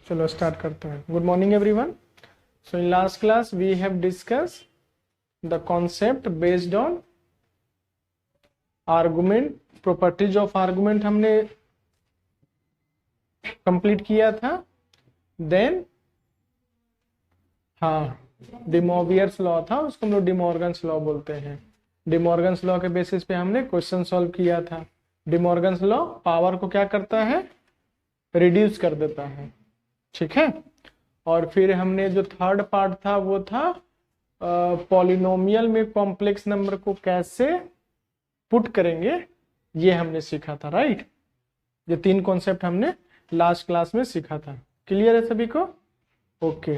चलो स्टार्ट करते हैं। Good morning everyone. So in last class we have discuss the concept based on argument, properties of argument हमने complete किया था। Then De Moivre's law था, उसको हम लोग De Morgan's लॉ बोलते हैं। De Morgan's लॉ के बेसिस पे हमने क्वेश्चन सॉल्व किया था। De Morgan's लॉ पावर को क्या करता है, रिड्यूस कर देता है, ठीक है। और फिर हमने जो थर्ड पार्ट था वो था पॉलिनोमियल में कॉम्प्लेक्स नंबर को कैसे पुट करेंगे, ये हमने सीखा था, राइट। ये तीन कॉन्सेप्ट हमने लास्ट क्लास में सीखा था। क्लियर है सभी को? ओके,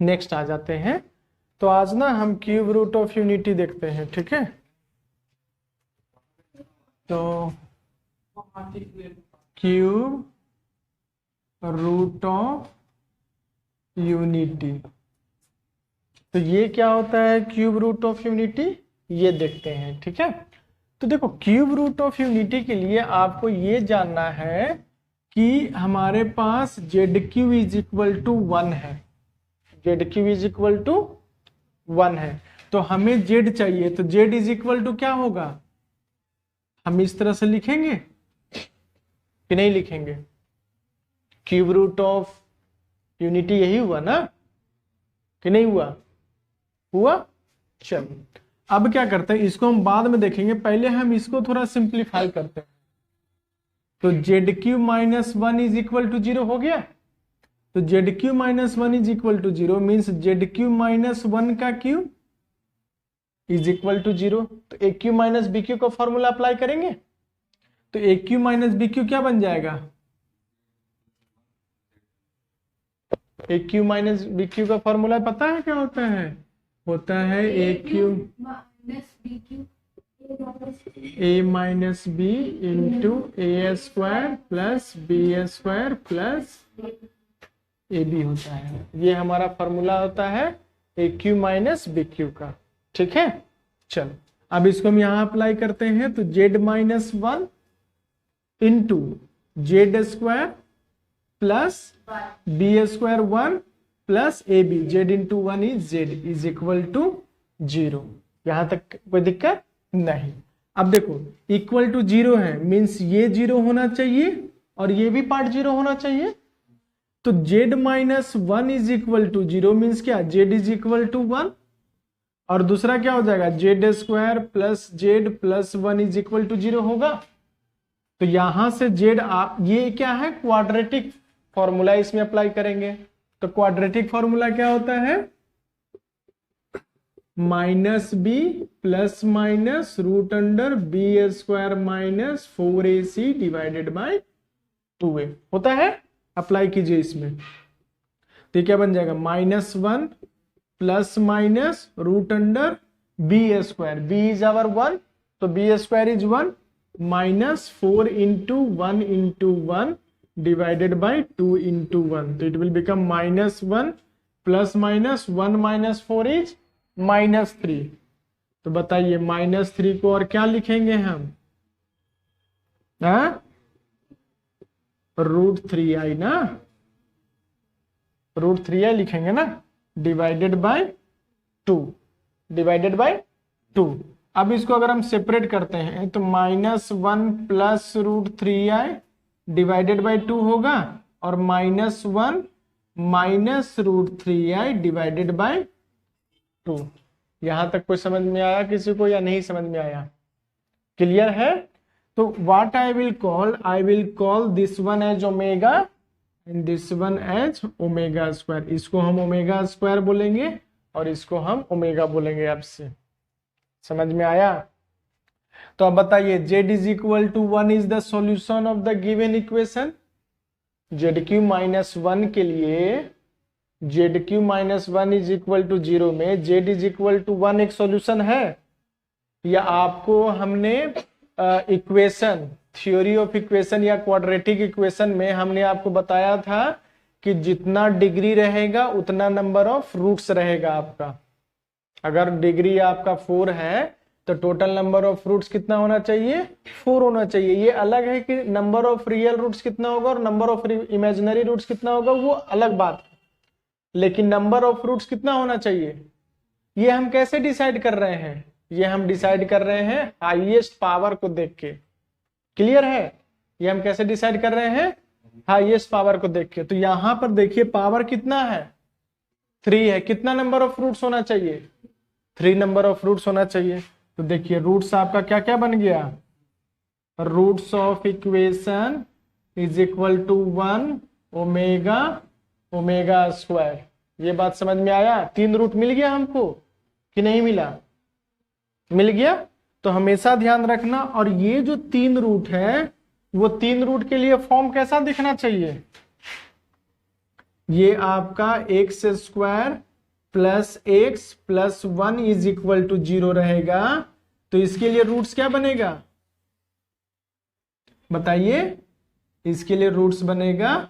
नेक्स्ट आ जाते हैं। तो आज ना हम क्यूब रूट ऑफ यूनिटी देखते हैं, ठीक है। तो क्यूब रूट ऑफ यूनिटी, तो ये क्या होता है क्यूब रूट ऑफ यूनिटी, ये देखते हैं, ठीक है। तो देखो क्यूब रूट ऑफ यूनिटी के लिए आपको ये जानना है कि हमारे पास Z Q is equal to 1 है, Z Q is equal to 1 है। तो हमें जेड चाहिए, तो जेड इज इक्वल टू क्या होगा, हम इस तरह से लिखेंगे कि नहीं लिखेंगे? क्यूब रूट ऑफ यूनिटी यही हुआ ना, कि नहीं हुआ? हुआ। चलो अब क्या करते हैं, इसको हम बाद में देखेंगे, पहले हम इसको थोड़ा सिंप्लीफाई करते हैं। तो z cube minus 1 is equal to 0 हो गया। तो z cube minus 1 is equal to 0 means z cube minus 1 का क्यू इज इक्वल टू 0। तो a cube minus b cube का फॉर्मूला अप्लाई करेंगे, तो a cube minus b cube क्या बन जाएगा? A cube minus b cube का formula पता है क्या होता है? होता है a cube A minus b into a square plus b square plus a b होता है। ये हमारा फॉर्मूला होता है a cube minus b cube का, ठीक है। चलो अब इसको हम यहां अप्लाई करते हैं। तो z minus 1 into z square plus b square 1 plus a b, z into 1 is z is equal to 0। यहां तक कोई दिक्कत नहीं। अब देखो इक्वल टू 0 है मीन्स ये 0 होना चाहिए और ये भी पार्ट 0 होना चाहिए। तो z minus 1 is equal to 0 means क्या, जेड इज इक्वल टू 1। और दूसरा क्या हो जाएगा, z square plus z plus 1 is equal to 0 होगा। तो यहां से जेड, आप ये क्या है, क्वाड्रेटिक फॉर्मूला इसमें अप्लाई करेंगे। तो क्वाड्रेटिक फॉर्मूला क्या होता है, minus b plus minus root under b square minus 4ac divided by 2a होता है। अप्लाई कीजिए इसमें, तो क्या बन जाएगा, -1 plus minus root under b square, b is our 1 तो b square is 1 minus 4 into 1 into 1 divided by 2 into 1। तो it will become -1 plus minus 1 minus 4 is -3। तो बताइए -3 को और क्या लिखेंगे हम, √3i ना, √3i लिखेंगे ना, डिवाइडेड बाय 2, डिवाइडेड बाय 2। अब इसको अगर हम सेपरेट करते हैं तो -1 प्लस √3i डिवाइडेड बाय 2 होगा और -1 माइनस √3i डिवाइडेड बाय 2। यहां तक कोई समझ में आया किसी को या नहीं समझ में आया? क्लियर है? तो what I will call this one as omega and this one as omega square. इसको हम ओमेगा स्क्वायर बोलेंगे और इसको हम ओमेगा बोलेंगे। आपसे समझ में आया? तो अब बताइए Z is equal to 1 is the solution of the given equation. Z cube minus 1 के लिए Z cube minus 1 is equal to 0 में जेड इज इक्वल टू 1 एक सॉल्यूशन है, या आपको हमने इक्वेशन, थ्योरी ऑफ इक्वेशन या क्वाड्रेटिक इक्वेशन में हमने आपको बताया था कि जितना डिग्री रहेगा उतना नंबर ऑफ रूट्स रहेगा आपका। अगर डिग्री आपका 4 है तो टोटल नंबर ऑफ रूट्स कितना होना चाहिए, 4 होना चाहिए। ये अलग है कि नंबर ऑफ रियल रूट्स कितना होगा और नंबर ऑफ इमेजिनरी रूट्स कितना होगा, वो अलग बात है, लेकिन नंबर ऑफ रूट्स कितना होना चाहिए। ये हम कैसे डिसाइड कर रहे हैं, ये हम डिसाइड कर रहे हैं हाईएस्ट पावर को देख के। क्लियर है, ये हम कैसे डिसाइड कर रहे हैं, हाईएस्ट पावर को देख के। तो यहां पर देखिए पावर कितना है, 3 है। कितना नंबर ऑफ रूट्स होना चाहिए, 3 नंबर ऑफ रूट्स होना चाहिए। तो देखिए रूट्स आपका क्या क्या बन गया, roots of equation is equal to 1 omega omega square. ये बात समझ में आया, 3 रूट मिल गया हमको कि नहीं मिला, मिल गया। तो हमेशा ध्यान रखना, और ये जो 3 रूट है वो 3 रूट के लिए फॉर्म कैसा दिखना चाहिए, ये आपका X square plus X plus 1 is equal to 0 रहेगा। तो इसके लिए रूट्स क्या बनेगा, बताइए, इसके लिए रूट्स बनेगा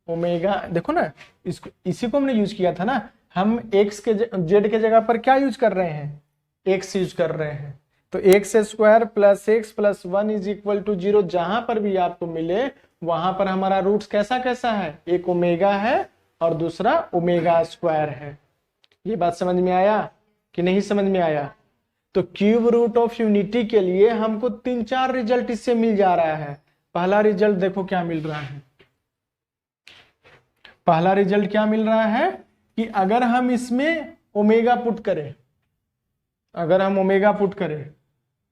ओमेगा। देखो ना, इसको इसी को हमने यूज किया था ना, हम एक्स के जेड के जगह पर क्या यूज कर रहे हैं, एक्स यूज कर रहे हैं। तो X square plus X plus 1 is equal to 0, जहां पर भी आपको मिले वहां पर हमारा रूट्स कैसा कैसा है, एक ओमेगा है और दूसरा ओमेगा स्क्वायर है। ये बात समझ में आया कि नहीं समझ में आया। तो क्यूब रूट ऑफ यूनिटी के लिए हमको 3-4 रिजल्ट इससे मिल जा रहा है। पहला रिजल्ट देखो क्या मिल रहा है, पहला रिजल्ट क्या मिल रहा है कि अगर हम इसमें ओमेगा पुट करें, अगर हम ओमेगा पुट करें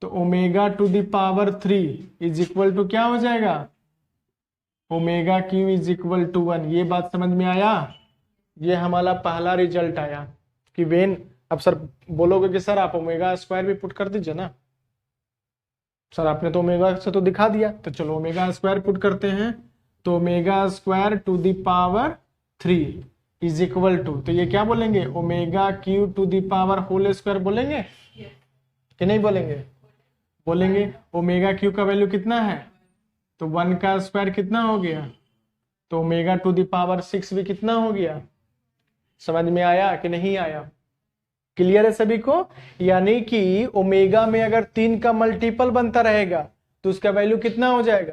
तो omega to the power 3 is equal to क्या हो जाएगा, omega cube is equal to 1। ये बात समझ में आया, ये हमारा पहला रिजल्ट आया कि वेन, अब सर बोलोगे कि सर आप ओमेगा स्क्वायर भी पुट कर दीजिए ना, सर आपने तो ओमेगा से तो दिखा दिया, तो चलो ओमेगा स्क्वायर पुट करते हैं। तो omega square to the power 3 is equal to, तो ये क्या बोलेंगे, omega cube to the power whole square बोलेंगे कि नहीं बोलेंगे, बोलेंगे। ओमेगा क्यू का वैल्यू कितना है, तो 1 का स्क्वायर कितना हो गया, तो ओमेगा टू द पावर 6 भी कितना हो गया। समझ में आया कि नहीं आया, क्लियर है सभी को। यानी कि ओमेगा में अगर 3 का मल्टीपल बनता रहेगा तो उसका वैल्यू कितना हो जाएगा,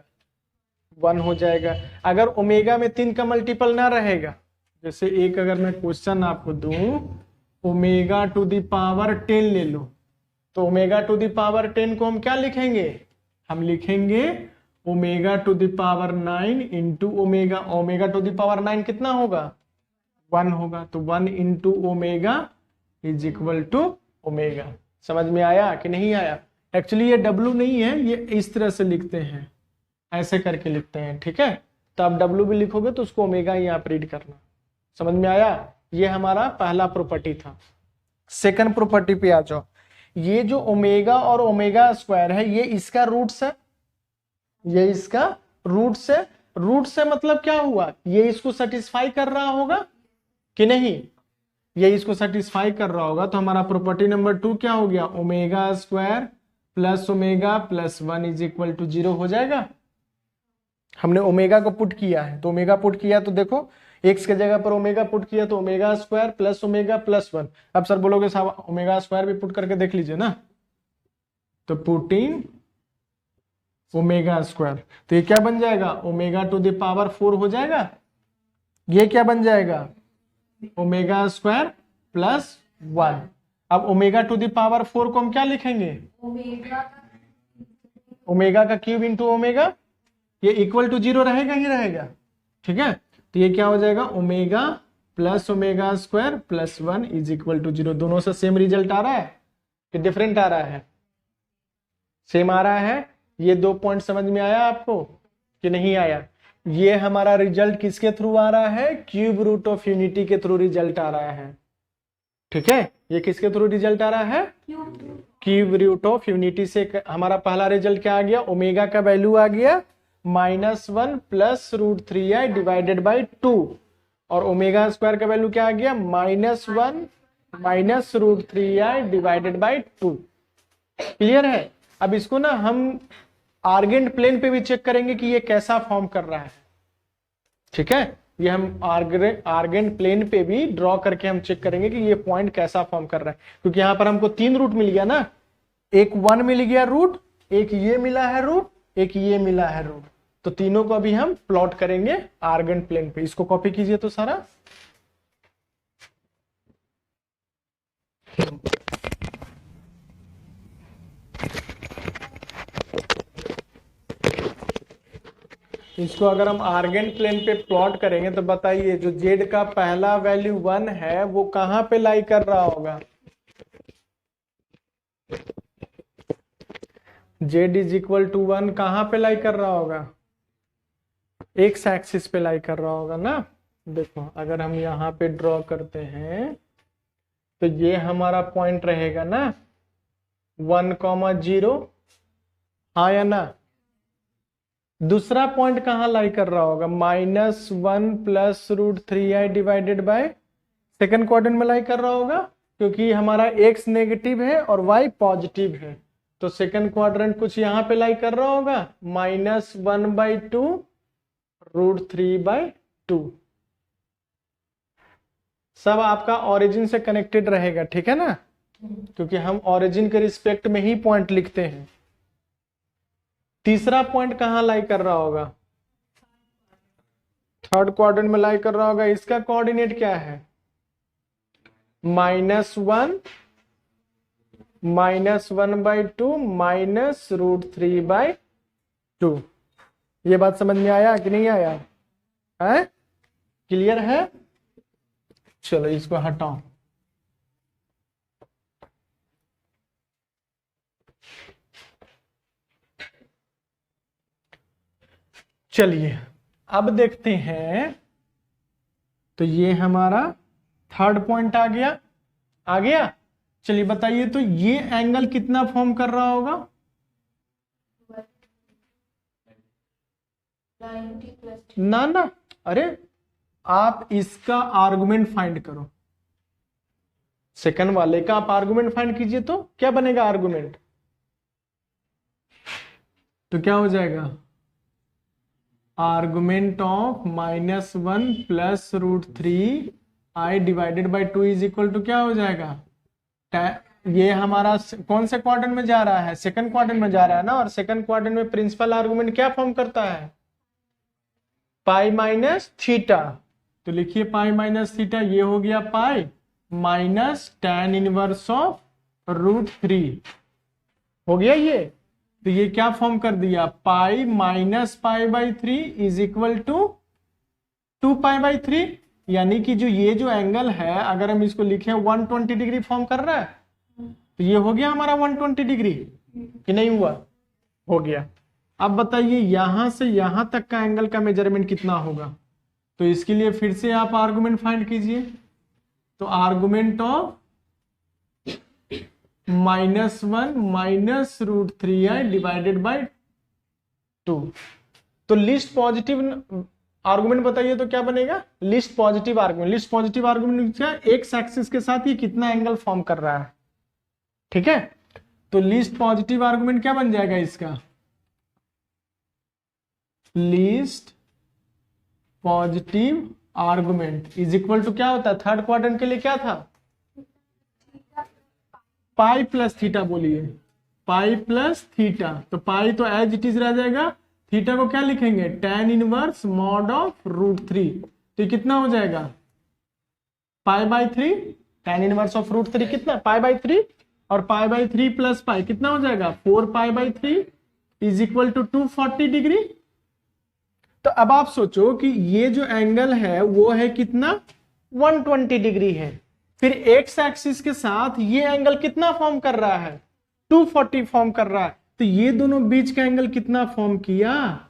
1 हो जाएगा। अगर ओमेगा में 3 का मल्टीपल ना रहेगा, जैसे एक अगर मैं क्वेश्चन आपको दूं, ओमेगा टू द पावर 10 ले लो, तो ओमेगा टू द पावर 10 को हम क्या लिखेंगे, हम लिखेंगे omega to the power 9 into omega. Omega to the power 9 कितना होगा, 1 होगा। तो 1 into omega is equal to omega. समझ में आया कि नहीं आया। एक्चुअली ये W नहीं है, ये इस तरह से लिखते हैं, ऐसे करके लिखते हैं, ठीक है। तो आप W भी लिखोगे तो उसको ओमेगा ही आप रीड करना। समझ में आया, ये हमारा पहला प्रॉपर्टी था। सेकंड प्रॉपर्टी पे आ जाओ। ये जो ओमेगा और ओमेगा स्क्वायर है, ये इसका रूट्स है, ये इसका रूट्स है। रूट से मतलब क्या हुआ, ये इसको सेटिस्फाई कर रहा होगा कि नहीं, ये इसको सेटिस्फाई कर रहा होगा। तो हमारा प्रॉपर्टी नंबर 2 क्या हो गया, omega square plus omega plus 1 is equal to 0 हो जाएगा। हमने ओमेगा को पुट किया है, तो ओमेगा पुट किया तो देखो एक्स के जगह पर ओमेगा पुट किया तो omega square plus omega plus 1। अब सर बोलोगे साहब ओमेगा स्क्वायर भी पुट करके देख लीजिए ना, तो पुटिंग ओमेगा स्क्वायर, तो ये क्या बन जाएगा, ओमेगा टू द पावर 4 हो जाएगा। ये क्या बन जाएगा, ओमेगा स्क्वायर प्लस 1। अब ओमेगा टू द पावर 4 को हम क्या लिखेंगे, ओमेगा का क्यूब इंटू ओमेगा, ये इक्वल टू 0 रहेगा ही रहेगा, ठीक है। तो ये क्या हो जाएगा, omega plus omega square plus 1 is equal to 0। दोनों से सेम रिजल्ट आ रहा है कि डिफरेंट आ रहा है, सेम आ रहा है। ये 2 पॉइंट समझ में आया आपको कि नहीं आया। ये हमारा रिजल्ट किसके थ्रू आ रहा है, क्यूब रूट ऑफ यूनिटी के थ्रू रिजल्ट आ रहा है, ठीक है। ये किसके थ्रू रिजल्ट आ रहा है, क्यूब रूट ऑफ यूनिटी से। हमारा पहला रिजल्ट क्या आ गया, ओमेगा का वैल्यू आ गया -1 प्लस √3i डिवाइडेड बाई 2, और ओमेगा स्क्वायर का वैल्यू क्या आ गया, -1 minus √3i divided by 2। Clear है। अब इसको ना हम आर्गेंट प्लेन पे भी चेक करेंगे कि ये कैसा फॉर्म कर रहा है, ठीक है। ये हम आर्गेंट प्लेन पे भी ड्रॉ करके हम चेक करेंगे कि ये पॉइंट कैसा फॉर्म कर रहा है, क्योंकि यहां पर हमको 3 रूट मिल गया ना, एक 1 मिल गया रूट, एक ये मिला है रूट, एक ये मिला है रूट। तो तीनों को अभी हम प्लॉट करेंगे आर्गन प्लेन पे। इसको कॉपी कीजिए तो सारा। इसको अगर हम आर्गन प्लेन पे प्लॉट करेंगे तो बताइए जो जेड का पहला वैल्यू 1 है वो कहां पे लाई कर रहा होगा? जेड इज इक्वल टू 1 कहां पे लाई कर रहा होगा? एक्स एक्सिस पे लाई कर रहा होगा ना। देखो अगर हम यहाँ पे ड्रॉ करते हैं तो ये हमारा पॉइंट रहेगा ना 1,0, हाँ या ना। दूसरा पॉइंट कहाँ लाई कर रहा होगा? -1 plus √3i divided by second quadrant में लाई कर रहा होगा, क्योंकि हमारा x नेगेटिव है और y पॉजिटिव है। तो सेकेंड क्वाड्रेंट कुछ यहाँ पे लाई कर रहा होगा -1/2 √3/2। सब आपका ओरिजिन से कनेक्टेड रहेगा, ठीक है ना, क्योंकि हम ओरिजिन के रिस्पेक्ट में ही पॉइंट लिखते हैं। तीसरा पॉइंट कहां लाई कर रहा होगा? थर्ड क्वाड्रेंट में लाई कर रहा होगा। इसका कोऑर्डिनेट क्या है? -1 -1/2 -√3/2। ये बात समझ में आया कि नहीं आया है? क्लियर है? चलो इसको हटाओ। चलिए अब देखते हैं। तो ये हमारा थर्ड पॉइंट आ गया। आ गया। चलिए बताइए तो ये एंगल कितना फॉर्म कर रहा होगा? 90 ना ना, अरे आप इसका आर्गुमेंट फाइंड करो। सेकंड वाले का आप आर्गुमेंट फाइंड कीजिए तो क्या बनेगा आर्गुमेंट? तो क्या हो जाएगा? Argument of -1 plus √3i divided by 2 is equal to क्या हो जाएगा? ये हमारा कौन से क्वाड्रेंट में जा रहा है? सेकंड क्वाड्रेंट में जा रहा है ना। और सेकंड क्वाड्रेंट में प्रिंसिपल आर्गुमेंट क्या फॉर्म करता है? Pi minus theta. तो लिखिए पाई माइनस थीटा, ये हो गया pi minus tan inverse of √3 हो गया ये। तो ये क्या फॉर्म कर दिया? Pi minus π/3 is equal to 2π/3। यानी कि जो ये जो एंगल है अगर हम इसको लिखें 120 डिग्री फॉर्म कर रहा है, तो ये हो गया हमारा 120 डिग्री कि नहीं हुआ? हो गया। अब बताइए यहां से यहां तक का एंगल का मेजरमेंट कितना होगा? तो इसके लिए फिर से आप आर्गुमेंट फाइंड कीजिए। तो argument of -1 -√3i divided by 2। तो लिस्ट पॉजिटिव आर्गुमेंट बताइए तो क्या बनेगा? List positive argument. List positive argument क्या? एक्स एक्सिस के साथ ये कितना एंगल फॉर्म कर रहा है, ठीक है। तो लिस्ट पॉजिटिव आर्गुमेंट क्या बन जाएगा इसका? Least positive argument is equal to क्या होता है? थर्ड क्वाड्रेंट के लिए क्या था? Pi plus theta. बोलिए पाई प्लस थीटा। तो पाई तो एज इट इज रह जाएगा, थीटा को क्या लिखेंगे? tan inverse mod of √3। तो ये कितना हो जाएगा? π/3। tan इनवर्स ऑफ √3 कितना? π/3। और π/3 प्लस पाई कितना हो जाएगा? 4π/3 इज इक्वल टू 240 डिग्री। तो अब आप सोचो कि ये जो एंगल है वो है कितना? 120 डिग्री है। फिर एक्स एक्सिस के साथ ये एंगल कितना फॉर्म कर रहा है? 240 फॉर्म कर रहा है। तो ये दोनों बीच का एंगल कितना फॉर्म किया?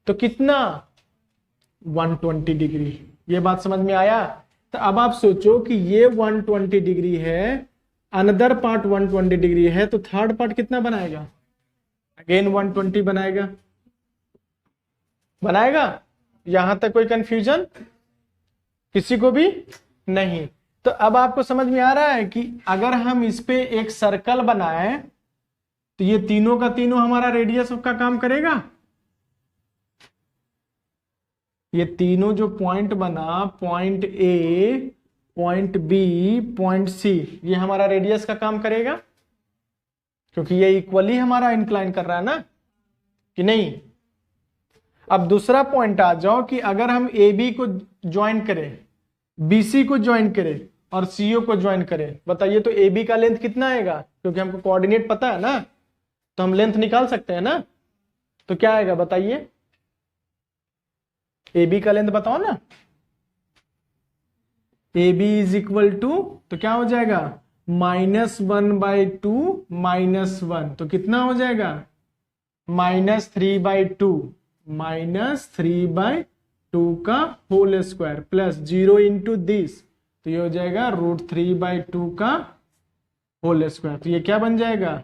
तो कितना? 120 डिग्री। ये बात समझ में आया? तो अब आप सोचो कि ये 120 डिग्री है, अनदर पार्ट 120 डिग्री है, तो थर्ड पार्ट कितना बनाएगा? अगेन 120 बनाएगा। बनाएगा? यहां तक कोई कंफ्यूजन किसी को भी नहीं? तो अब आपको समझ में आ रहा है कि अगर हम इस पे एक सर्कल बनाएं तो ये तीनों का तीनों हमारा रेडियस का काम करेगा। ये तीनों जो पॉइंट बना, point A, point B point C, ये हमारा रेडियस का काम करेगा क्योंकि ये इक्वली हमारा इंक्लाइन कर रहा है ना, कि नहीं। अब दूसरा पॉइंट आ जाओ कि अगर हम ए बी को ज्वाइन करें, बी सी को ज्वाइन करें और सीओ को ज्वाइन करें, बताइए तो ए बी का लेंथ कितना आएगा, क्योंकि हमको कोऑर्डिनेट पता है ना, तो हम लेंथ निकाल सकते हैं ना। तो क्या आएगा बताइए, ए बी का लेंथ बताओ ना। A B is equal to, तो क्या हो जाएगा, -1/2 -1, तो कितना हो जाएगा, -3/2, -3/2 का whole square plus 0 into this, तो ये हो जाएगा √3/2 का होल स्क्वायर। तो ये क्या बन जाएगा,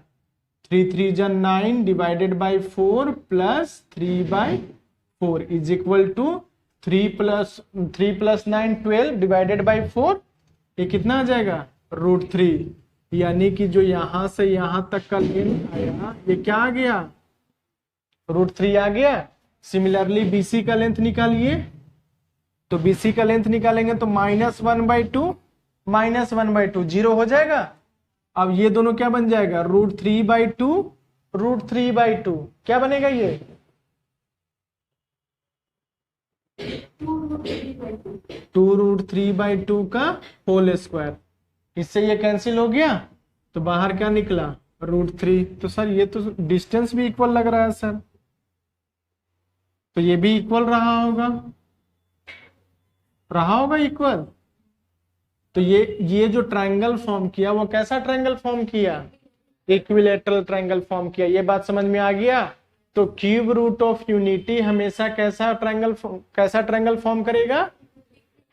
3 3 जा 9 divided by 4 plus 3/4 is equal to 3 + 9 12 divided by 4, ये कितना आ जाएगा, √3। यानी कि जो यहां से यहां तक का लेंथ आया ये क्या आ गया, √3 आ गया। सिमिलरली बीसी का लेंथ निकालिए, तो बीसी का लेंथ निकालेंगे तो -1/2 -1/2 0 हो जाएगा। अब ये दोनों क्या बन जाएगा, √3/2 √3/2, क्या बनेगा ये 2√3/2 का होल स्क्वायर। इससे ये कैंसिल हो गया तो बाहर क्या निकला, √3। तो सर ये तो डिस्टेंस भी इक्वल लग रहा है सर, तो ये भी इक्वल रहा होगा इक्वल। तो ये जो ट्रायंगल फॉर्म किया वो कैसा ट्रायंगल फॉर्म किया, इक्विलैटरल ट्रायंगल फॉर्म किया। ये बात समझ में आ गया। तो क्यूब रूट ऑफ यूनिटी हमेशा कैसा ट्रायंगल फॉर्म करेगा,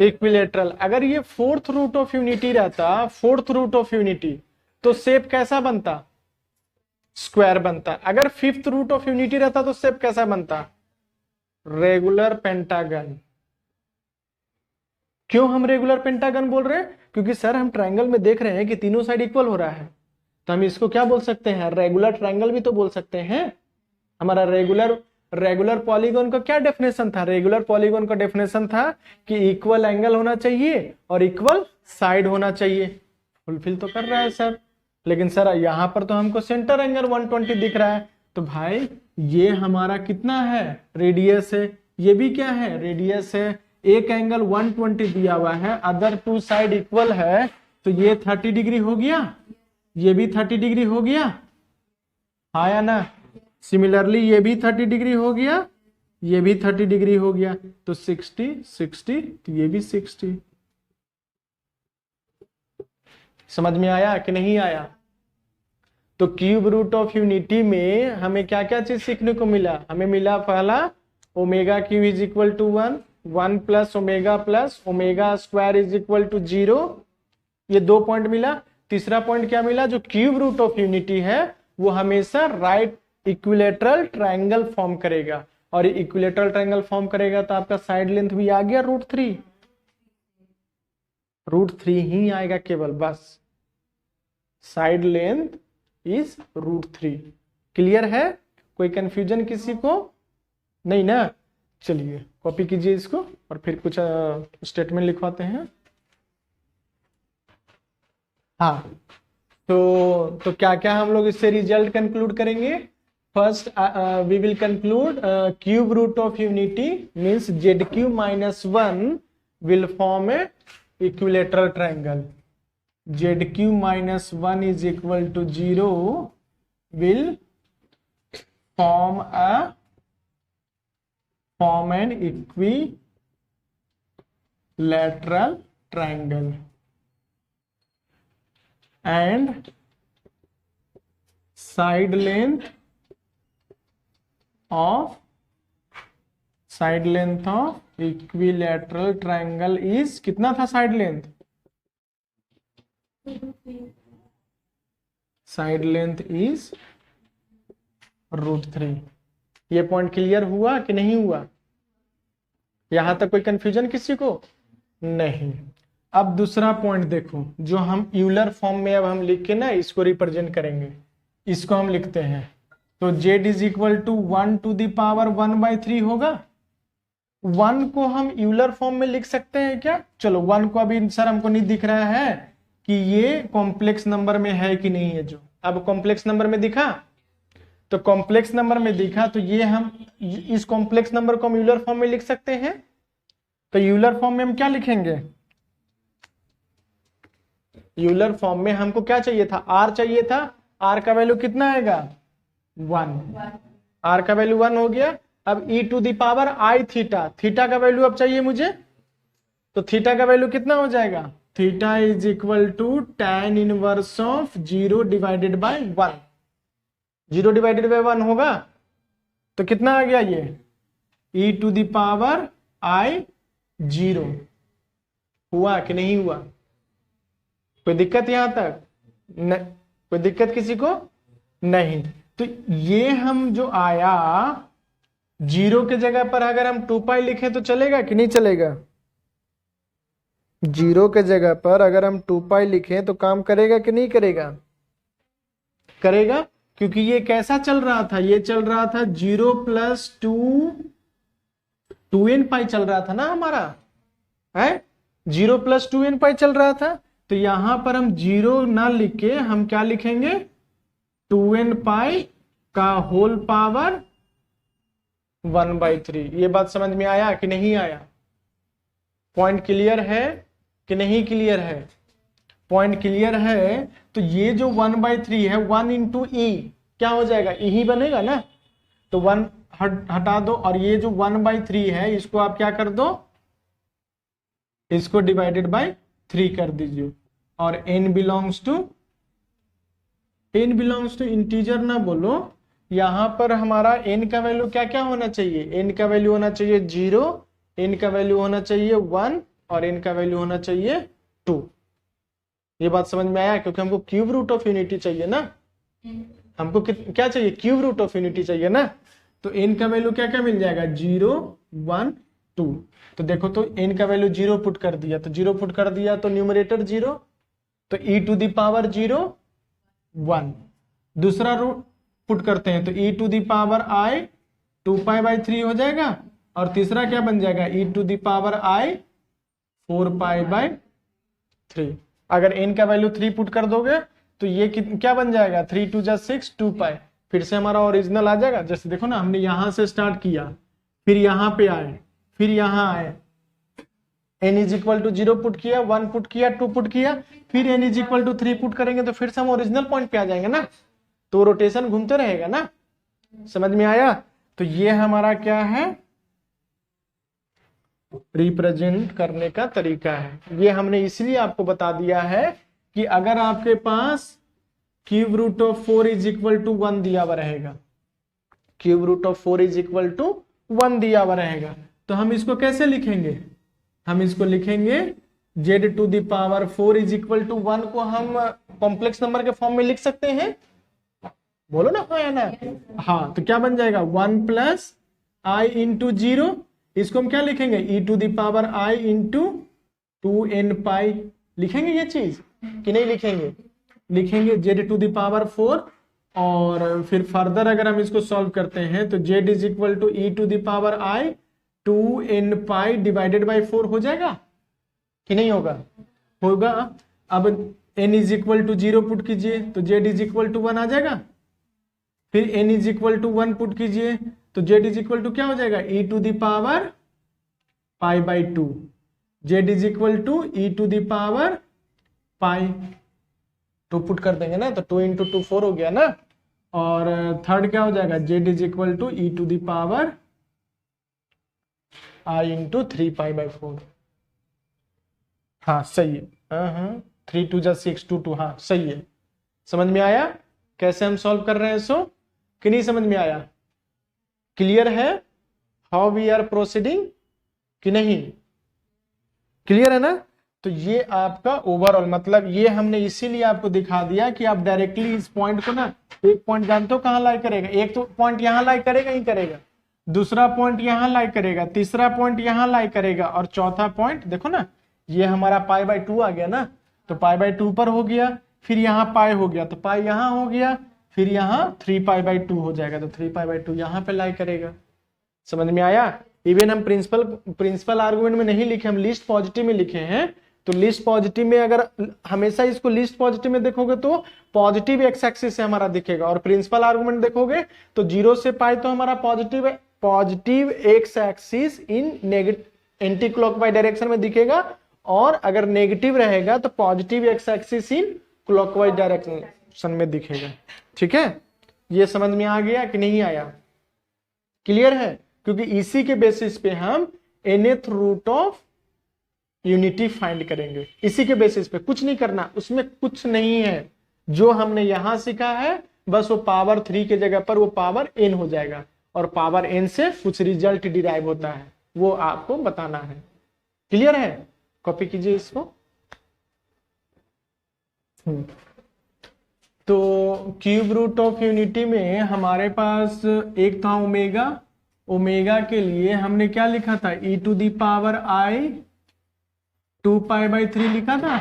इक्विलैटरल। अगर ये फोर्थ रूट ऑफ यूनिटी रहता, फोर्थ रूट ऑफ यूनिटी, तो शेप कैसा बनता, स्क्वायर बनता। अगर फिफ्थ रूट ऑफ यूनिटी रहता तो शेप कैसा बनता, रेगुलर पेंटागन। क्यों हम रेगुलर पेंटागन बोल रहे हैं, क्योंकि सर हम ट्रायंगल में देख रहे हैं कि तीनों साइड इक्वल हो रहा है, तो हम इसको क्या बोल सकते हैं, रेगुलर ट्रायंगल भी तो बोल सकते हैं। हमारा रेगुलर पॉलीगॉन का क्या डेफिनेशन था, रेगुलर पॉलीगॉन का डेफिनेशन था कि इक्वल एंगल होना चाहिए और इक्वल साइड होना चाहिए। फुलफिल तो कर रहा है सर, लेकिन सर यहाँ पर तो हमको सेंटर एंगल 120 दिख रहा है। तो भाई ये हमारा कितना है, रेडियस है, ये भी क्या है, रेडियस है। एक एंगल 120 दिया हुआ है, अदर टू साइड इक्वल है, तो ये 30 डिग्री हो गया, ये भी 30 डिग्री हो गया, हाँ या ना। सिमिलरली ये भी 30 डिग्री हो गया, ये भी 30 डिग्री हो गया, तो 60 60, तो ये भी 60। समझ में आया कि नहीं आया। तो क्यूब रूट ऑफ यूनिटी में हमें क्या क्या चीज सीखने को मिला, हमें मिला पहला omega cube is equal to 1 plus omega square is equal to 0, ये 2 पॉइंट मिला। तीसरा पॉइंट क्या मिला, जो क्यूब रूट ऑफ यूनिटी है वो हमेशा राइट इक्विलैटरल ट्रायंगल फॉर्म करेगा, और इक्विलैटरल ट्रायंगल फॉर्म करेगा तो आपका साइड लेंथ भी आ गया √3 ही आएगा केवल, बस साइड लेंथ इज √3। क्लियर है, कोई कंफ्यूजन किसी को नहीं ना। चलिए कॉपी कीजिए इसको और फिर कुछ स्टेटमेंट लिखवाते हैं। हाँ तो क्या क्या हम लोग इससे रिजल्ट कंक्लूड करेंगे। First we will conclude cube root of unity means ZQ - 1 will form a equilateral triangle. ZQ - 1 is equal to 0 will form an equilateral triangle, and side length of equilateral triangle is कितना था side length, side length is √3। ये point clear हुआ कि नहीं हुआ, यहां तक कोई कंफ्यूजन किसी को नहीं। अब दूसरा पॉइंट देखो, जो हम यूलर फॉर्म में अब हम लिख के ना इसको रिप्रेजेंट करेंगे, इसको हम लिखते हैं। तो z is equal to 1 to the power 1/3 होगा, 1 को हम यूलर फॉर्म में लिख सकते हैं क्या? चलो 1 को अभी सर हमको नहीं दिख रहा है कि ये कॉम्प्लेक्स नंबर में है कि नहीं है। जो अब कॉम्प्लेक्स नंबर में दिखा, तो कॉम्प्लेक्स नंबर में दिखा तो ये हम इस कॉम्प्लेक्स नंबर को हम यूलर फॉर्म में लिख सकते हैं। तो यूलर फॉर्म में हम क्या लिखेंगे? यूलर फॉर्म में हमको क्या चाहिए था? आर चाहिए था। आर का वैल्यू कितना आएगा? 1। आर का वैल्यू 1 हो गया। अब e to the power i theta, theta का वैल्यू अब चाहिए मुझे, तो थीटा का वैल्यू कितना हो जाएगा? Theta is equal to tan inverse of 0 divided by 1। 0 divided by 1 होगा तो कितना आ गया ये? e to the power i 0। हुआ कि नहीं हुआ? कोई दिक्कत यहां तक? कोई दिक्कत किसी को? नहीं। तो ये हम जो आया 0 के जगह पर अगर हम 2 पाई लिखें तो चलेगा कि नहीं चलेगा? 0 के जगह पर अगर हम 2 पाई लिखें तो काम करेगा कि नहीं करेगा? करेगा, क्योंकि ये कैसा चल रहा था? ये चल रहा था 0 प्लस 2n पाई चल रहा था ना हमारा, है 0 प्लस 2n पाई चल रहा था। तो यहां पर हम 0 ना लिख के हम क्या लिखेंगे? 2n पाई का होल पावर 1/3। ये बात समझ में आया कि नहीं आया? पॉइंट क्लियर है कि नहीं क्लियर है? पॉइंट क्लियर है। तो ये जो 1/3 है 1 इंटू ई क्या हो जाएगा? ई ही बनेगा ना। तो 1 हटा दो और ये जो 1/3 है इसको आप क्या कर दो? इसको डिवाइडेड बाय 3 कर दीजिए। और n बिलोंग्स टू इंटीजर ना बोलो, यहां पर हमारा n का वैल्यू क्या क्या होना चाहिए? n का वैल्यू होना चाहिए 0, n का वैल्यू होना चाहिए 1 और n का वैल्यू होना चाहिए 2। ये बात समझ में आया? क्योंकि हमको क्यूब रूट ऑफ यूनिटी चाहिए ना। हमको क्या चाहिए? क्यूब रूट ऑफ यूनिटी चाहिए ना। तो n का वैल्यू क्या क्या मिल जाएगा? 0, 1, 2। तो देखो, तो n का वैल्यू 0 पुट कर दिया, तो 0 पुट कर दिया तो न्यूमरेटर 0, तो e टू द पावर 0, 1। दूसरा रूट पुट करते हैं तो e to the power i 2π/3 हो जाएगा। और तीसरा क्या बन जाएगा? e to the power i 4π/3। अगर n का वैल्यू 3 पुट कर दोगे तो ये क्या बन जाएगा? 3 2 जा 6, 2π। फिर से हमारा ओरिजिनल आ जाएगा। जैसे देखो ना, हमने यहां से स्टार्ट किया, फिर यहां पे आए, फिर यहां आए, n is equal to 0 put किया, 1 पुट किया, 2 पुट किया, फिर n is equal to 3 put करेंगे तो फिर से हम ओरिजिनल पॉइंट पे आ जाएंगे ना। तो रोटेशन घूमते रहेगा ना। समझ में आया? तो ये हमारा क्या है? रिप्रेजेंट करने का तरीका है। ये हमने इसलिए आपको बता दिया है कि अगर आपके पास cube root of 4 is equal to 1 दिया हुआ रहेगा, cube root of 4 is equal to 1 दिया हुआ रहेगा, तो हम इसको कैसे लिखेंगे? हम इसको लिखेंगे z to the power 4 is equal to 1 को हम कॉम्प्लेक्स नंबर के फॉर्म में लिख सकते हैं। बोलो ना हाँ या ना? हाँ, तो क्या बन जाएगा? 1 प्लस आई इंटू 0, इसको हम क्या लिखेंगे? e to the power i into 2n pi. लिखेंगे ये चीज कि नहीं लिखेंगे? लिखेंगे z टू द पावर 4। और फिर फर्दर अगर हम इसको सॉल्व करते हैं तो z is equal to e to the power i 2n pi divided by 4 हो जाएगा कि नहीं होगा? होगा। अब n is equal to 0 put कीजिए तो z इज इक्वल टू 1 आ जाएगा। फिर n is equal to 1 put कीजिए तो z इज इक्वल टू क्या हो जाएगा? e to the power π/2। z is equal to e to the power pi, 2 put कर देंगे ना, तो 2 इंटू 2 4 हो गया ना। और थर्ड क्या हो जाएगा? z is equal to e to the power i into 3π/4। हाँ सही है। 3 2 जा 6, 2 2। हाँ सही है। समझ में आया कैसे हम सॉल्व कर रहे हैं? सो कि नहीं समझ में आया? क्लियर है हाउ वी आर प्रोसीडिंग कि नहीं? क्लियर है ना? तो ये आपका ओवरऑल मतलब ये हमने इसीलिए आपको दिखा दिया कि आप डायरेक्टली इस पॉइंट को ना, एक पॉइंट जानते हो कहां लाई करेगा? एक तो पॉइंट यहां लाई करेगा ही करेगा, दूसरा पॉइंट यहां लाई करेगा, तीसरा पॉइंट यहां लाई करेगा, और चौथा पॉइंट देखो ना, ये हमारा π/2 आ गया ना, तो π/2 पर हो गया, फिर यहाँ पाई हो गया तो पाई यहाँ हो गया, फिर यहाँ 3π/2 हो जाएगा तो 3π/2 यहाँ पे लाई करेगा। समझ में आया? इवन हम प्रिंसिपल आर्गुमेंट में नहीं लिखे, हम लिस्ट पॉजिटिव में लिखे हैं। तो लिस्ट पॉजिटिव में अगर हमेशा इसको लिस्ट पॉजिटिव में देखोगे तो पॉजिटिव एक्स एक्सिस से हमारा दिखेगा, और प्रिंसिपल आर्गुमेंट देखोगे तो 0 से पाई तो हमारा पॉजिटिव एक्स एक्सिस इन नेगेटिव एंटी क्लॉकवाइज डायरेक्शन में दिखेगा, और अगर नेगेटिव रहेगा तो positive x axis in clockwise direction में दिखेगा। ठीक है, ये समझ में आ गया कि नहीं आया? क्लियर है? क्योंकि इसी के बेसिस पे हम nth root of unity find करेंगे, इसी के बेसिस पे। कुछ नहीं करना, उसमें कुछ नहीं है, जो हमने यहां सीखा है बस वो पावर 3 के जगह पर वो पावर n हो जाएगा, और पावर n से कुछ रिजल्ट डिराइव होता है, वो आपको बताना है। क्लियर है? कॉपी कीजिए इसको। तो क्यूब रूट ऑफ यूनिटी में हमारे पास एक था ओमेगा, ओमेगा के लिए हमने क्या लिखा था, e to the power i 2π/3 लिखा था,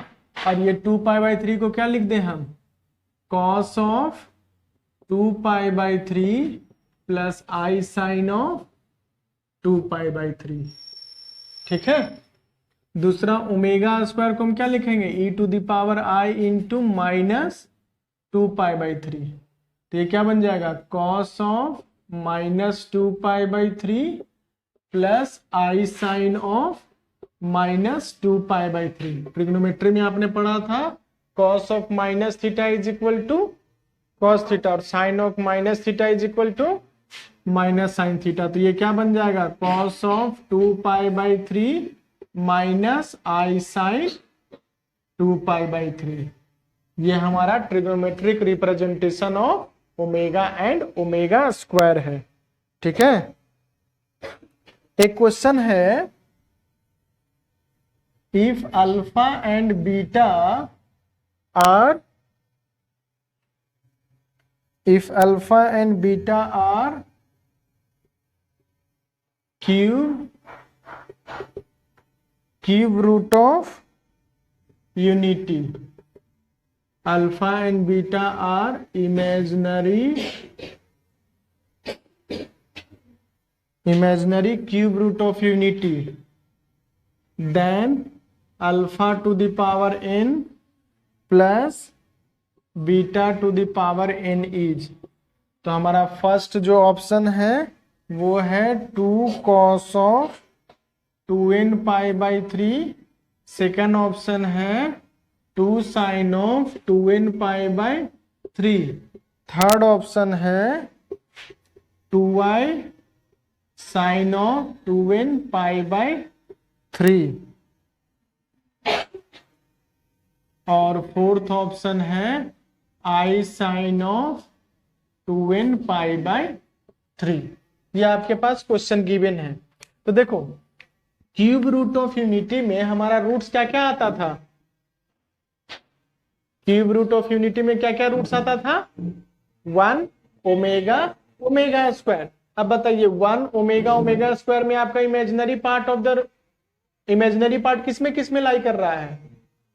और ये 2π/3 को क्या लिख दे हम, cos of 2π/3 plus i sine of 2π/3। ठीक है। दूसरा ओमेगा स्क्वायर को हम क्या लिखेंगे, e to the power i into minus 2π/3। तो ये क्या बन जाएगा, cos of minus 2π/3 plus i sine of minus 2π/3। Trigonometry में आपने पढ़ा था cos of minus theta is equal to cos theta, और sine of minus theta is equal to minus sine theta. तो ये क्या बन जाएगा, cos of 2π/3 minus i sine 2π/3। ये हमारा trigonometric representation of omega and omega square है। ठीक है। एक क्वेश्चन है, if alpha and beta are cube root of unity, alpha and beta are imaginary cube root of unity, then alpha to the power n plus beta to the power n is। तो हमारा first जो option है वो है 2 cos of 2n π/3, second option है 2 sign of 2n π/3, third option है 2i sign of 2n π/3, और fourth option है i साइन ऑफ 2n π/3। ये आपके पास क्वेश्चन गिवन है। तो देखो क्यूब रूट ऑफ यूनिटी में हमारा रूट्स क्या क्या आता था, क्यूब रूट ऑफ यूनिटी में क्या क्या रूट्स आता था, 1 ओमेगा स्क्वायर। अब बताइए 1 ओमेगा स्क्वायर में आपका इमेजिनरी पार्ट किस में लाई कर रहा है,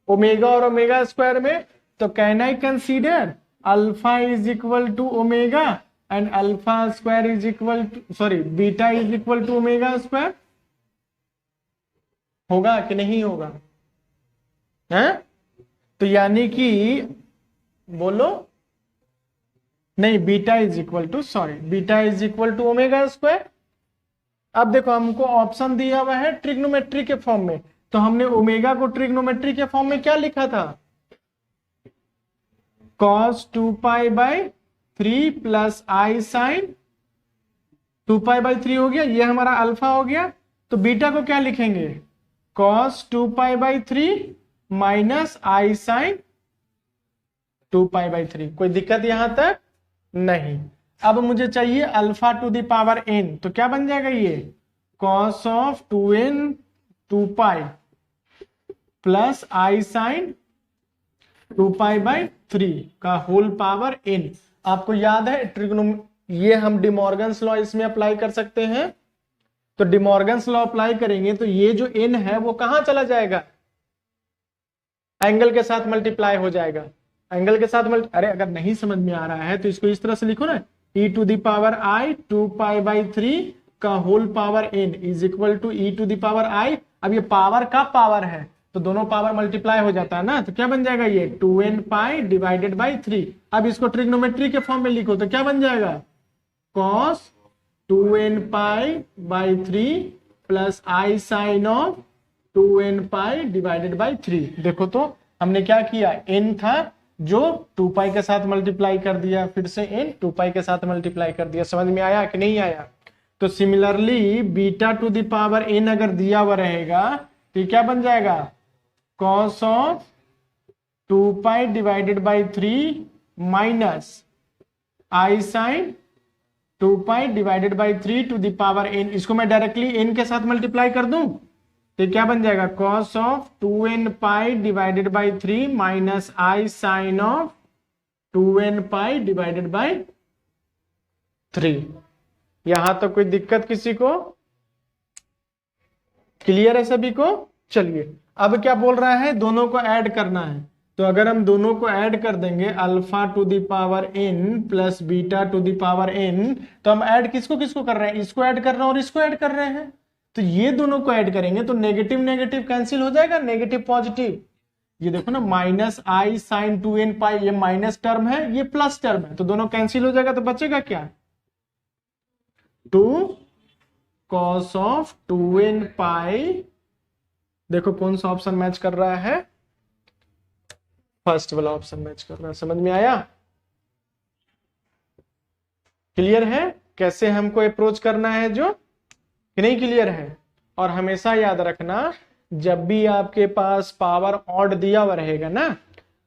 ओमेगा और ओमेगा स्क्वायर में। तो can I consider alpha is equal to omega and alpha square is equal to beta is equal to omega square, होगा कि नहीं होगा? है? तो यानी कि बोलो नहीं, beta is equal to omega square. अब देखो हमको ऑप्शन दिया हुआ है ट्रिग्नोमेट्री के फॉर्म में, तो हमने ओमेगा को ट्रिग्नोमेट्री के फॉर्म में क्या लिखा था, cos 2π/3 प्लस i साइन 2π/3 हो गया, ये हमारा अल्फा हो गया। तो बीटा को क्या लिखेंगे, cos 2π/3 माइनस i साइन 2π/3। कोई दिक्कत यहां तक नहीं। अब मुझे चाहिए alpha to the power n, तो क्या बन जाएगा ये, cos of 2n 2π plus i sine 2π/3 का होल पावर n। आपको याद है ये हम डिमॉर्गन्स लॉ इसमें अप्लाई कर सकते हैं। तो डिमॉर्गन्स लॉ अप्लाई करेंगे तो ये जो n है वो कहां चला जाएगा, एंगल के साथ मल्टीप्लाई हो जाएगा, एंगल के साथ अरे अगर नहीं समझ में आ रहा है तो इसको इस तरह से लिखो ना, e to the power i 2π/3 का whole power n is equal to e to the power i। अब ये पावर का पावर है तो दोनों पावर मल्टीप्लाई हो जाता है ना, तो क्या बन जाएगा ये 2n पाई डिवाइडेड बाई 3। अब इसको ट्रिग्नोमेट्री के फॉर्म में लिखो तो क्या बन जाएगा cos 2n pi by 3 plus i sine of 2n pi divided by 3। देखो तो हमने क्या किया, n था जो 2 पाई के साथ मल्टीप्लाई कर दिया, फिर से n 2 पाई के साथ मल्टीप्लाई कर दिया। समझ में आया कि नहीं आया? तो similarly beta two the power n अगर दिया हुआ रहेगा तो क्या बन जाएगा cos of 2 pi divided by 3 minus i sine 2 pi divided by 3 to the power n। इसको मैं डायरेक्टली n के साथ मल्टीप्लाई कर दूं तो क्या बन जाएगा cos of 2n pi divided by 3 minus i sine of 2n pi divided by 3। यहां तक कोई दिक्कत किसी को? क्लियर है सभी को? चलिए अब क्या बोल रहा है, दोनों को ऐड करना है। तो अगर हम दोनों को ऐड कर देंगे alpha two the power n plus beta two the power n, तो हम ऐड किसको किसको कर रहे हैं, इसको ऐड कर रहे हैं और इसको ऐड कर रहे हैं। तो ये दोनों को ऐड करेंगे तो नेगेटिव नेगेटिव कैंसिल हो जाएगा, नेगेटिव पॉजिटिव। ये देखो ना माइनस आई साइन 2n पाई, ये माइनस टर्म है ये प्लस टर्म है, तो दोनों कैंसिल हो जाएगा तो बचेगा क्या 2 cos ऑफ 2n पाई। देखो कौन सा ऑप्शन मैच कर रहा है, फर्स्ट वाला ऑप्शन मैच कर रहा है। समझ में आया? क्लियर है कैसे हमको अप्रोच करना है जो, कि नहीं क्लियर है? और हमेशा याद रखना जब भी आपके पास पावर ऑड दिया हुआ रहेगा ना,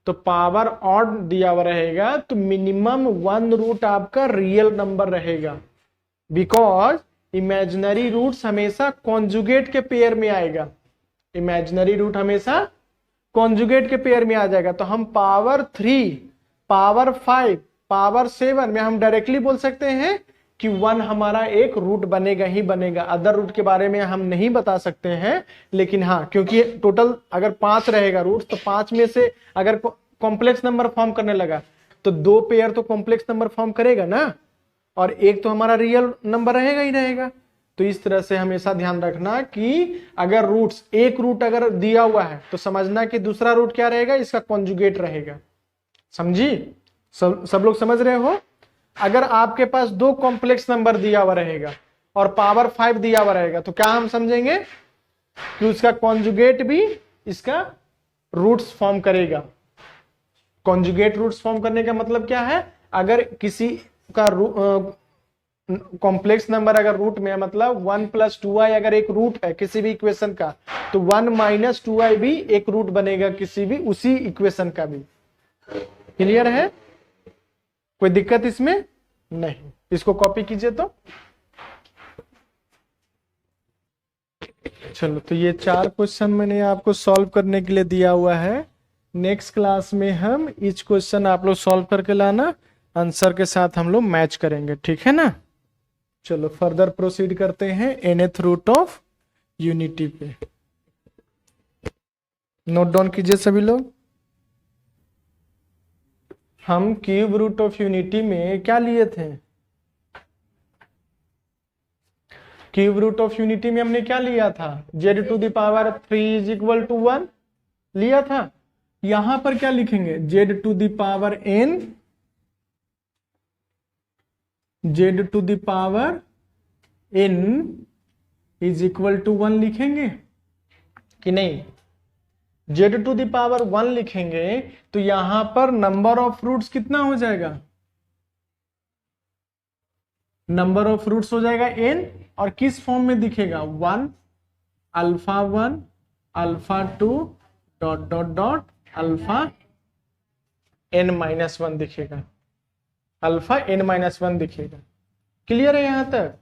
तो पावर ऑड दिया हुआ रहेगा तो मिनिमम 1 रूट आपका रियल नंबर रहेगा, बिकॉज इमेजिनरी रूट्स हमेशा कॉन्जुगेट के पेयर में आएगा। इमेजिनरी रूट हमेशा कॉन्जुगेट के पेयर में आ जाएगा। तो हम पावर 3, पावर 5, पावर 7 में हम डायरेक्टली बोल सकते हैं कि 1 हमारा एक रूट बनेगा ही बनेगा। अदर रूट के बारे में हम नहीं बता सकते हैं, लेकिन हाँ क्योंकि टोटल अगर 5 रहेगा रूट, तो 5 में से अगर कॉम्प्लेक्स नंबर फॉर्म करने लगा तो 2 पेयर तो कॉम्प्लेक्स नंबर फॉर्म करेगा ना, और एक तो हमारा रियल नंबर रहेगा ही रहेगा। तो इस तरह से हमेशा ध्यान रखना कि अगर रूट्स, एक रूट अगर दिया हुआ है तो समझना कि दूसरा रूट क्या रहेगा, इसका कॉन्जुगेट रहेगा। समझी? सब लोग समझ रहे हो? अगर आपके पास 2 कॉम्प्लेक्स नंबर दिया हुआ रहेगा और पावर 5 दिया हुआ रहेगा तो क्या हम समझेंगे कि उसका कॉन्जुगेट भी इसका रूट्स फॉर्म करेगा। कॉन्जुगेट रूट्स फॉर्म करने का मतलब क्या है, अगर किसी का कॉम्प्लेक्स नंबर अगर रूट में है, मतलब 1 प्लस 2i अगर एक रूट है किसी भी इक्वेशन का, तो 1 माइनस 2i भी एक रूट बनेगा किसी भी उसी इक्वेशन का भी। क्लियर है? कोई दिक्कत इसमें नहीं। इसको कॉपी कीजिए तो चलो। तो ये 4 क्वेश्चन मैंने आपको सॉल्व करने के लिए दिया हुआ है। नेक्स्ट क्लास में हम इच क्वेश्चन आप लोग सॉल्व करके लाना, आंसर के साथ हम लोग मैच करेंगे, ठीक है ना? चलो फर्दर प्रोसीड करते हैं nth रूट ऑफ यूनिटी पे। नोट डाउन कीजिए सभी लोग। हम क्यूब रूट ऑफ यूनिटी में क्या लिए थे, क्यूब रूट ऑफ यूनिटी में हमने क्या लिया था, z to the power 3 is equal to 1 लिया था। यहां पर क्या लिखेंगे, z to the power n, z to the power n is equal to 1 लिखेंगे कि नहीं? z टू द पावर 1 लिखेंगे तो यहां पर नंबर ऑफ रूट्स कितना हो जाएगा, नंबर ऑफ रूट्स हो जाएगा n, और किस फॉर्म में दिखेगा 1 alpha 1 alpha 2 dot dot dot alpha n minus 1 दिखेगा, अल्फा n माइनस 1 दिखेगा। क्लियर है यहां तक?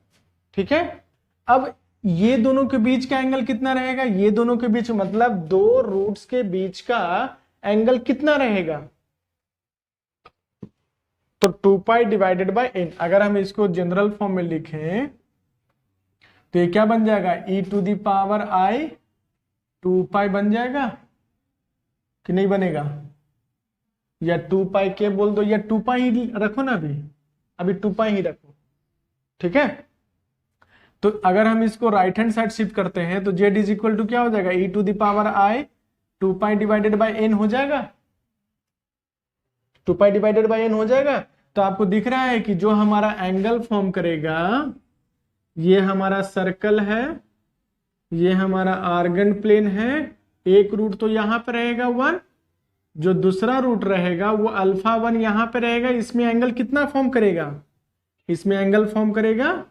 ठीक है। अब ये दोनों के बीच का एंगल कितना रहेगा, ये दोनों के बीच मतलब 2 रूट्स के बीच का एंगल कितना रहेगा, तो 2 पाई डिवाइडेड बाय n। अगर हम इसको जनरल फॉर्म में लिखें तो ये क्या बन जाएगा, e to the power i 2 pi बन जाएगा कि नहीं बनेगा, या 2 पाई के बोल दो, या 2 पाई ही रखो ना, अभी 2 पाई ही रखो, ठीक है। तो अगर हम इसको राइट हैंड साइड शिफ्ट करते हैं तो z इज इक्वल टू क्या हो जाएगा, e to the power i 2 pi divided by n हो जाएगा, 2 पाई डिवाइडेड बाई n हो जाएगा। तो आपको दिख रहा है कि जो हमारा एंगल फॉर्म करेगा, ये हमारा सर्कल है, ये हमारा आर्गन प्लेन है, एक रूट तो यहां पे रहेगा 1, जो दूसरा रूट रहेगा वो अल्फा 1 यहां पे रहेगा। इसमें एंगल कितना फॉर्म करेगा, इसमें एंगल फॉर्म करेगा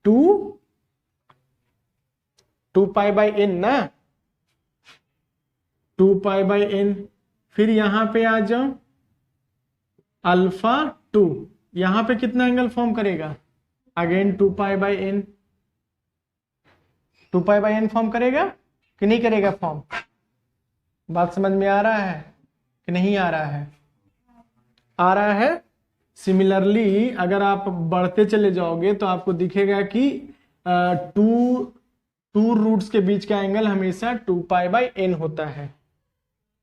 2 पाई बाई n ना, 2 पाई बाई n। फिर यहां पे आ जाओ, अल्फा 2 यहां पे कितना एंगल फॉर्म करेगा, again 2 pi by n, 2 pi by n form करेगा कि नहीं करेगा फॉर्म? बात समझ में आ रहा है कि नहीं आ रहा है? आ रहा है। सिमिलरली अगर आप बढ़ते चले जाओगे तो आपको दिखेगा कि टू रूट्स के बीच का एंगल हमेशा 2 पाई बाई n होता है।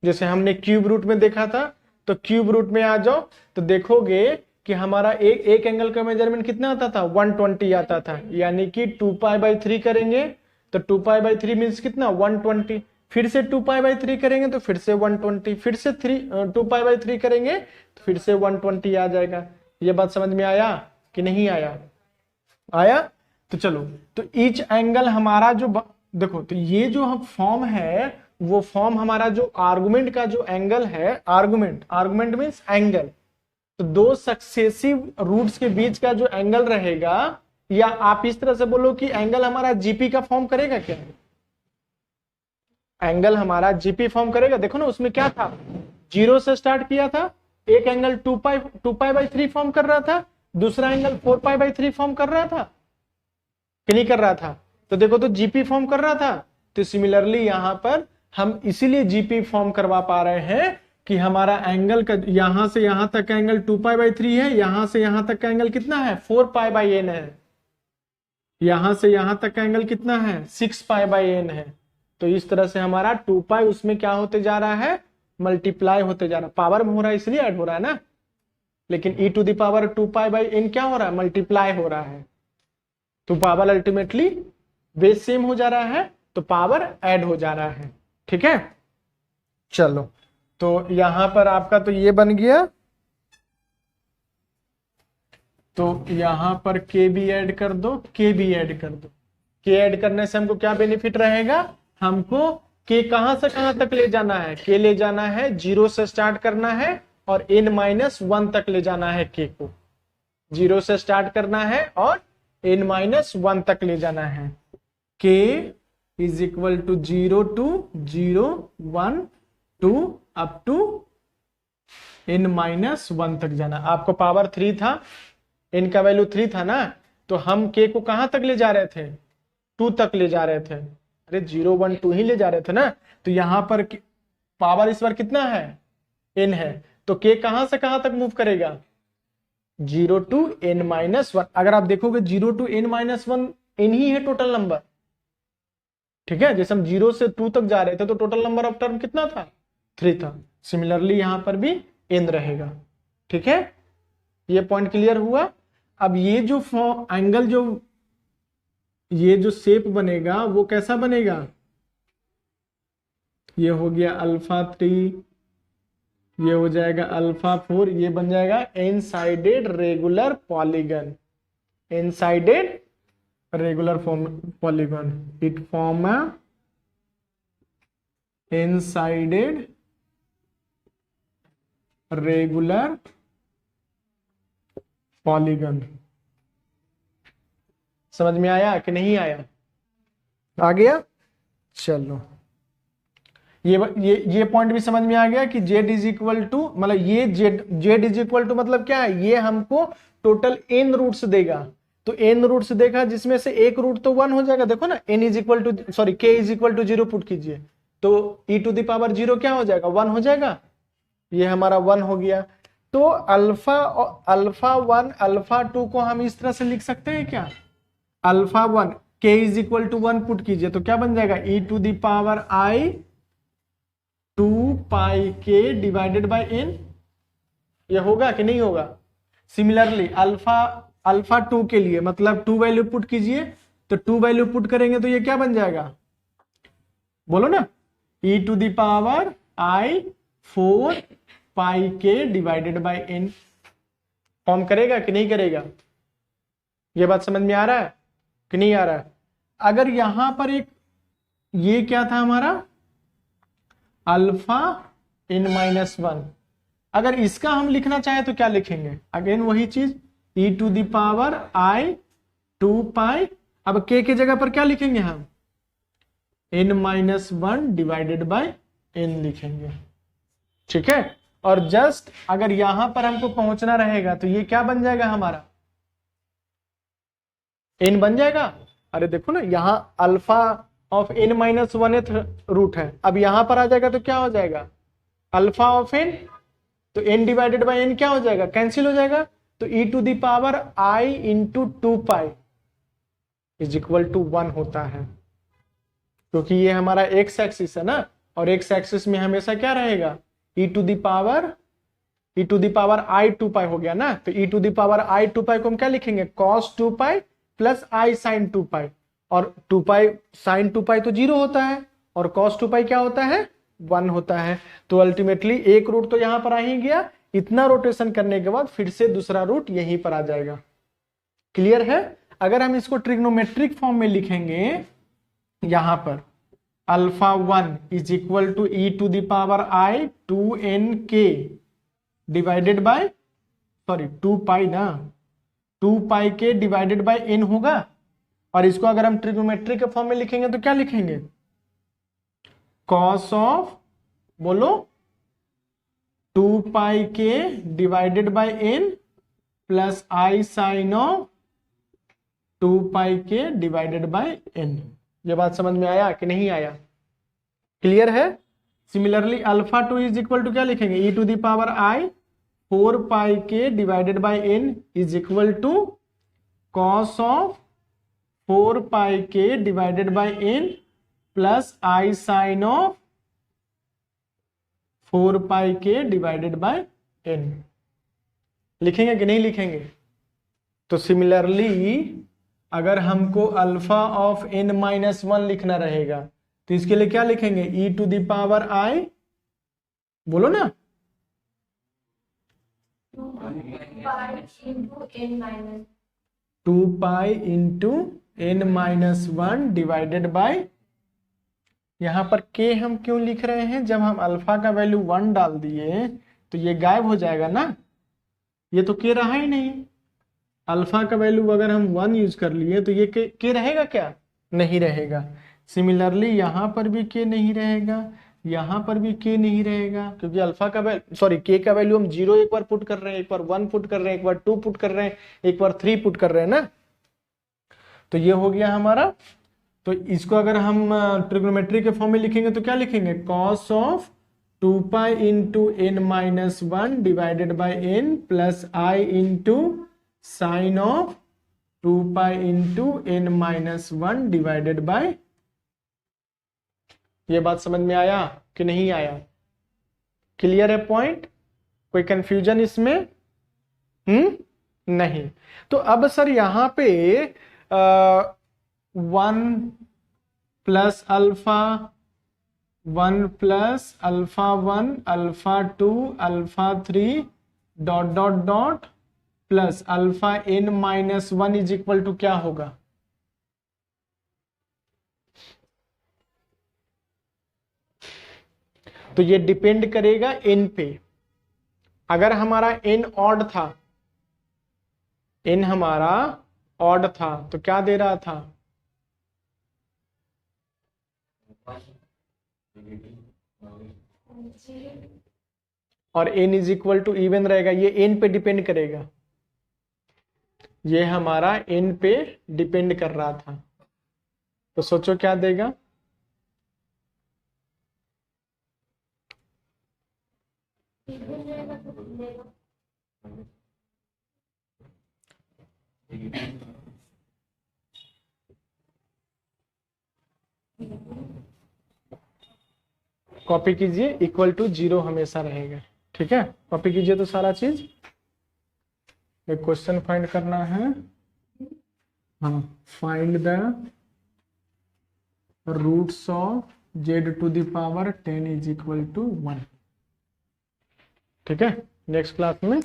जैसे हमने क्यूब रूट में देखा था, तो क्यूब रूट में आ जाओ तो देखोगे कि हमारा एक एंगल का मेजरमेंट कितना आता था, 120 आता था। यानी कि 2 पाई बाई 3 करेंगे तो 2 पाई बाई 3 मीन्स कितना, 120। फिर से 2 पाई बाई 3 करेंगे तो फिर से 120, फिर से 2 पाई बाई 3 करेंगे तो फिर से 120 आ जाएगा। ये बात समझ में आया कि नहीं आया? आया। तो चलो, तो ईच एंगल हमारा जो देखो, तो ये जो हम फॉर्म है वो फॉर्म हमारा जो आर्गुमेंट का जो एंगल है, आर्गुमेंट मीन्स एंगल, तो दो सक्सेसिव रूट्स के बीच का जो एंगल रहेगा, या आप इस तरह से बोलो कि एंगल हमारा जीपी का फॉर्म करेगा। क्या एंगल हमारा जीपी फॉर्म करेगा? देखो ना, उसमें क्या था, 0 से स्टार्ट किया था, एक एंगल 2 पाई बाई 3 फॉर्म कर रहा था, दूसरा एंगल 4 पाई बाई 3 फॉर्म कर रहा था कि नहीं कर रहा था? तो देखो, तो जीपी फॉर्म कर रहा था। तो सिमिलरली यहां पर हम इसीलिए जीपी फॉर्म करवा पा रहे हैं कि हमारा एंगल का यहां से यहां तक का एंगल 2 पाई बाई 3 है, यहां से यहां तक का एंगल कितना है, 4 पाई बाई n है, यहां से यहां तक का एंगल कितना है, 6 पाई बाई n है। तो इस तरह से हमारा 2 पाई उसमें क्या होते जा रहा है, मल्टीप्लाई होते जा रहा है। पावर में हो रहा है इसलिए ऐड हो रहा है ना, लेकिन e to the power 2 pi by n क्या हो रहा है, मल्टीप्लाई हो रहा है। तो पावर अल्टीमेटली बेस सेम हो जा रहा है, तो पावर ऐड हो जा रहा है। ठीक है, चलो, तो यहां पर आपका तो ये बन गया, तो यहां पर k भी ऐड कर दो, k भी ऐड कर दो। k ऐड करने से हमको क्या बेनिफिट रहेगा, हमको k कहां से कहां तक ले जाना है, k ले जाना है 0 से स्टार्ट करना है और n-1 तक ले जाना है। k को 0 से स्टार्ट करना है और n-1 तक ले जाना है। k is equal to 0 to 0 1 2 up to n-1 तक जाना। आपको पावर 3 था, n का वैल्यू 3 था ना, तो हम k को कहां तक ले जा रहे थे, 2 तक ले जा रहे थे। अरे 0 1 2 ही ले जा रहे थे ना। तो यहां पर पावर इस बार कितना है, n है, तो k कहां से कहां तक मूव करेगा, 0 to n-1। अगर आप देखोगे 0 to n-1 n ही है टोटल नंबर। ठीक है, जैसे हम 0 से 2 तक जा रहे थे तो टोटल नंबर ऑफ टर्म कितना था, 3 था। सिमिलरली यहां पर भी n रहेगा। ठीक है, ये पॉइंट क्लियर हुआ। अब ये जो एंगल ये जो शेप बनेगा वो कैसा बनेगा, ये हो गया अल्फा 3, ये हो जाएगा अल्फा 4, ये बन जाएगा N sided regular polygon, N sided regular polygon. It form a N sided regular polygon. समझ में आया कि नहीं आया? आ गया। चलो, ये पॉइंट भी समझ में आ गया कि z इज इक्वल टू, मतलब ये z इज इक्वल टू मतलब क्या है, ये हमको टोटल n रूट्स देगा। तो n रूट्स देखा, जिसमें से एक रूट तो 1 हो जाएगा। देखो ना, n is equal to sorry k is equal to 0 put कीजिए, तो e टू द पावर 0 क्या हो जाएगा, 1 हो जाएगा। ये हमारा 1 हो गया। तो अल्फा 1 अल्फा 2 को हम इस तरह से लिख सकते हैं क्या, alpha 1 k is equal to 1 put कीजिए तो क्या बन जाएगा, e to the power i 2 pi k divided by n। ये होगा कि नहीं होगा? सिमिलरली अल्फा 2 के लिए मतलब 2 वैल्यू पुट कीजिए तो 2 वैल्यू पुट करेंगे तो ये क्या बन जाएगा, बोलो ना, e to the power i 4 pi के डिवाइडेड बाय n फॉर्म करेगा कि नहीं करेगा? ये बात समझ में आ रहा है कि नहीं आ रहा है? अगर यहां पर एक ये क्या था हमारा अल्फा n-1, अगर इसका हम लिखना चाहे तो क्या लिखेंगे? अगेन वही चीज, e to the power i 2 pi, अब k की जगह पर क्या लिखेंगे हम? n-1 डिवाइडेड बाय n लिखेंगे, ठीक है। और जस्ट अगर यहां पर हमको पहुंचना रहेगा तो ये क्या बन जाएगा हमारा, n बन जाएगा। अरे देखो ना, यहां अल्फा ऑफ n-1th रूट है, अब यहां पर आ जाएगा तो क्या हो जाएगा, अल्फा ऑफ n, तो n डिवाइडेड बाय n क्या हो जाएगा, कैंसिल हो जाएगा। तो e to the power i into 2 pi is equal to 1 होता है, क्योंकि ये हमारा एक्स एक्सिस है ना, और एक्स एक्सिस में हमेशा क्या रहेगा, e to the power i 2 pi हो गया ना। तो e to the power i 2 pi को हम क्या लिखेंगे, cos 2 pi plus i sin 2 pi, और 2 पाई sin 2 पाई तो 0 होता है, और cos 2 पाई क्या होता है, 1 होता है। तो अल्टीमेटली एक रूट तो यहां पर आ ही गया, इतना रोटेशन करने के बाद फिर से दूसरा रूट यहीं पर आ जाएगा। क्लियर है? अगर हम इसको ट्रिग्नोमेट्रिक फॉर्म में लिखेंगे, यहां पर alpha 1 is equal to e to the power i 2nk divided by, sorry 2 pi ना, 2 पाई के डिवाइडेड बाय n होगा। और इसको अगर हम ट्रिग्नोमेट्रिक के फॉर्म में लिखेंगे तो क्या लिखेंगे, cos ऑफ, बोलो, 2 पाई के divided by n plus i sine of 2 pi के डिवाइडेड बाय n। ये बात समझ में आया कि नहीं आया? क्लियर है? Similarly alpha 2 is equal to क्या लिखेंगे, e to the power i 4 pi के divided by n is equal to cos of 4 pi के divided by n plus i sine of 4 pi के डिवाइडेड बाय n। लिखेंगे कि नहीं लिखेंगे? तो सिमिलरली अगर हमको अल्फा ऑफ n-1 लिखना रहेगा तो इसके लिए क्या लिखेंगे, e to the power i, बोलो ना, 2 pi into n-1 divided by, यहां पर k हम क्यों लिख रहे हैं, जब हम अल्फा का वैल्यू 1 डाल दिए तो ये गायब हो जाएगा ना, ये तो k रहा ही नहीं। अल्फा का वैल्यू अगर हम 1 यूज कर लिए तो ये k रहेगा क्या, नहीं रहेगा। सिमिलरली यहां पर भी k नहीं रहेगा, यहां पर भी k नहीं रहेगा, क्योंकि अल्फा का वैल्यू, सॉरी k का वैल्यू हम 0 एक बार पुट कर रहे हैं, एक बार 1 पुट कर रहे हैं, एक बार 2 पुट कर रहे हैं, एक बार 3 पुट कर रहे हैं ना। तो ये हो गया हमारा। तो इसको अगर हम ट्रिग्नोमेट्री के फॉर्म में लिखेंगे तो क्या लिखेंगे, cos of 2 pi into n-1 divided by n plus i into sine of 2 pi into n-1 divided by. ये बात समझ में आया कि नहीं आया? क्लियर है पॉइंट? कोई कंफ्यूजन इसमें? नहीं। तो अब सर यहां पे 1 plus alpha 1 plus alpha 1 alpha 2 alpha 3 dot dot dot plus alpha n-1 is equal to क्या होगा, तो ये डिपेंड करेगा n पे। अगर हमारा n ऑड था, n हमारा ऑड था तो क्या दे रहा था, और n is equal to even रहेगा, ये n पे डिपेंड करेगा, ये हमारा n पे डिपेंड कर रहा था। तो सोचो क्या देगा, कॉपी कीजिए, इक्वल टू 0 हमेशा रहेगा, ठीक है। कॉपी कीजिए तो सारा चीज, एक क्वेश्चन फाइंड करना है, हाँ, find the roots of z⁻10 is equal to 1। ठीक है, नेक्स्ट क्लास में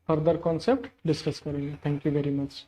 फर्दर कॉन्सेप्ट डिस्कस करेंगे। Thank you very much.